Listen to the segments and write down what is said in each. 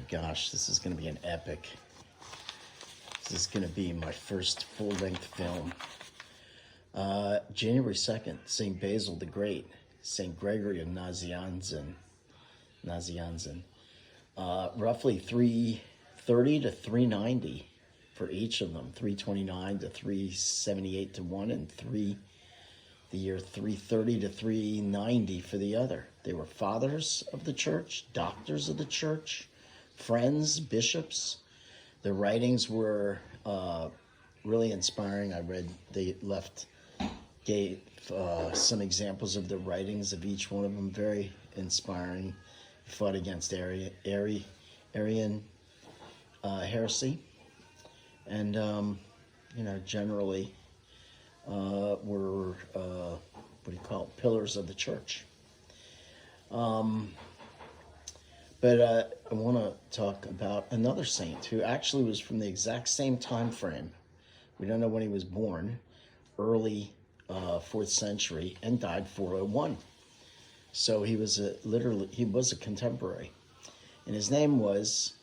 gosh, this is going to be an epic. This is going to be my first full-length film. January 2nd, St. Basil the Great, St. Gregory of Nazianzen. Roughly 330 to 390 for each of them, 329 to 378 to one, and the year 330 to 390 for the other. They were fathers of the church, doctors of the church, friends, bishops. Their writings were really inspiring. Gave some examples of the writings of each one of them, very inspiring. He fought against Arian heresy, and generally were pillars of the church. But I want to talk about another saint who actually was from the exact same time frame. We don't know when he was born, early 4th century, and died 401. So he was a contemporary, and his name was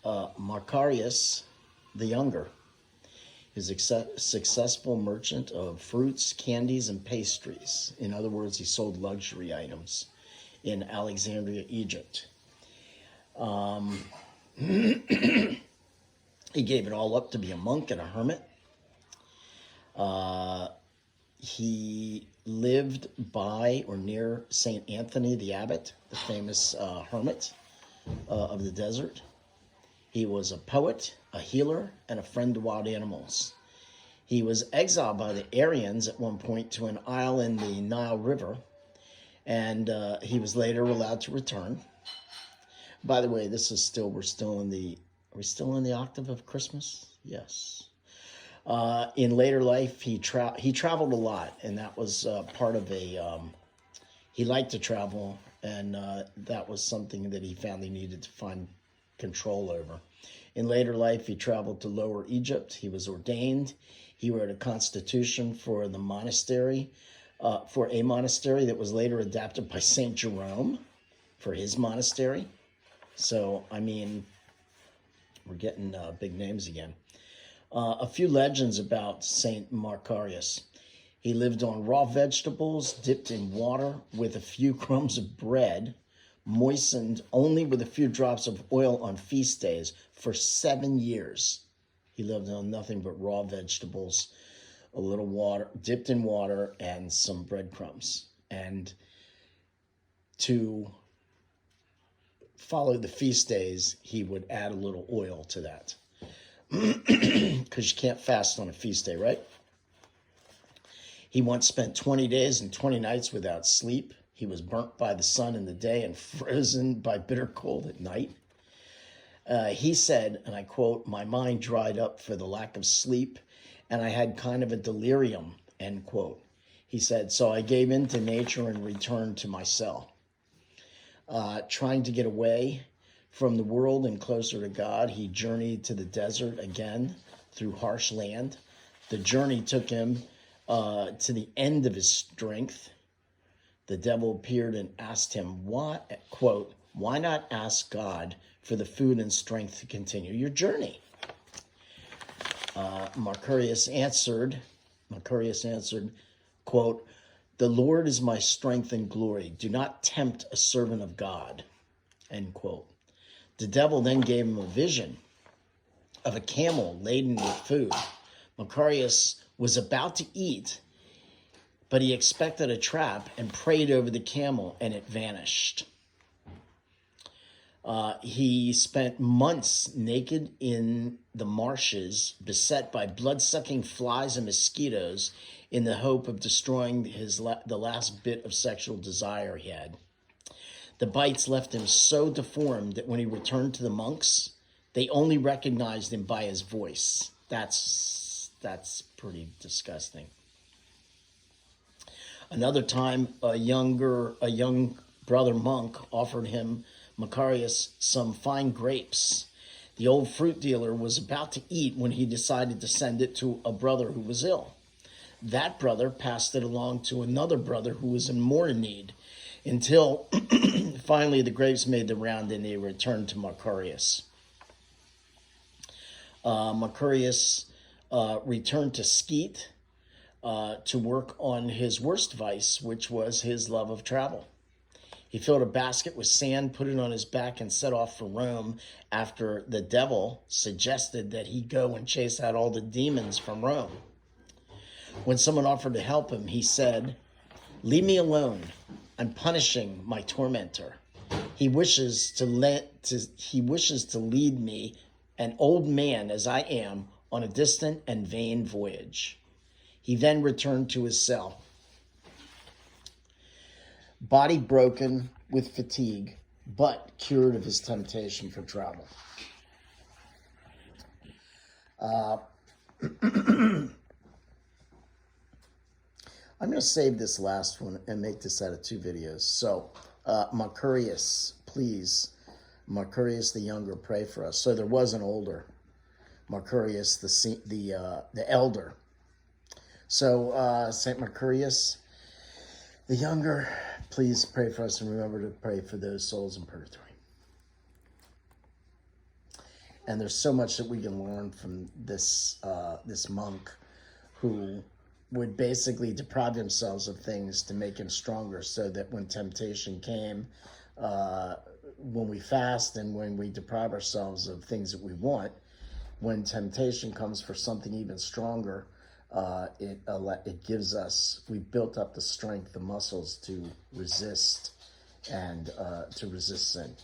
Macarius the Younger. He was a successful merchant of fruits, candies, and pastries. In other words, he sold luxury items in Alexandria, Egypt. He gave it all up to be a monk and a hermit. He lived by or near St. Anthony the Abbot, the famous hermit of the desert. He was a poet, a healer, and a friend to wild animals. He was exiled by the Arians at one point to an isle in the Nile River, and he was later allowed to return. By the way, are we still in the octave of Christmas? Yes. In later life, he traveled a lot, and that was part of he liked to travel, and that was something that he found he needed to find control over. In later life, he traveled to Lower Egypt. He was ordained. He wrote a constitution for a monastery that was later adapted by St. Jerome for his monastery. So, we're getting big names again. A few legends about St. Macarius. He lived on raw vegetables dipped in water with a few crumbs of bread, moistened only with a few drops of oil on feast days for 7 years. He lived on nothing but raw vegetables, a little water, dipped in water, and some breadcrumbs. And to follow the feast days, he would add a little oil to that. Because you can't fast on a feast day, right? He once spent 20 days and 20 nights without sleep. He was burnt by the sun in the day and frozen by bitter cold at night. He said, and I quote, "My mind dried up for the lack of sleep, and I had kind of a delirium," end quote. He said, "So I gave in to nature and returned to my cell." Trying to get away from the world and closer to God, he journeyed to the desert again through harsh land. The journey took him to the end of his strength. The devil appeared and asked him, "Why not ask God for the food and strength to continue your journey?" Macarius answered, quote, "The Lord is my strength and glory. Do not tempt a servant of God," end quote. The devil then gave him a vision of a camel laden with food. Macarius was about to eat, but he expected a trap and prayed over the camel, and it vanished. He spent months naked in the marshes, beset by blood-sucking flies and mosquitoes, in the hope of destroying the last bit of sexual desire he had. The bites left him so deformed that when he returned to the monks, they only recognized him by his voice. That's pretty disgusting. Another time, a young brother monk offered him, Macarius, some fine grapes. The old fruit dealer was about to eat when he decided to send it to a brother who was ill. That brother passed it along to another brother who was more in need, until finally the grapes made the round and they returned to Macarius. Mercurius returned to Skeet to work on his worst vice, which was his love of travel. He filled a basket with sand, put it on his back, and set off for Rome after the devil suggested that he go and chase out all the demons from Rome. When someone offered to help him, he said, "Leave me alone. I'm punishing my tormentor. He wishes to lead me, an old man as I am, on a distant and vain voyage." He then returned to his cell, body broken with fatigue, but cured of his temptation for travel. I'm going to save this last one and make this out of 2 videos. So, Mercurius, please, Mercurius the younger, pray for us. So there was an older, Mercurius the elder. So, Saint Mercurius the younger, please pray for us, and remember to pray for those souls in purgatory. And there's so much that we can learn from this this monk who would basically deprive themselves of things to make him stronger, so that when temptation came, when we fast and when we deprive ourselves of things that we want, when temptation comes for something even stronger, it gives us, we built up the strength, the muscles to resist and to resist sin.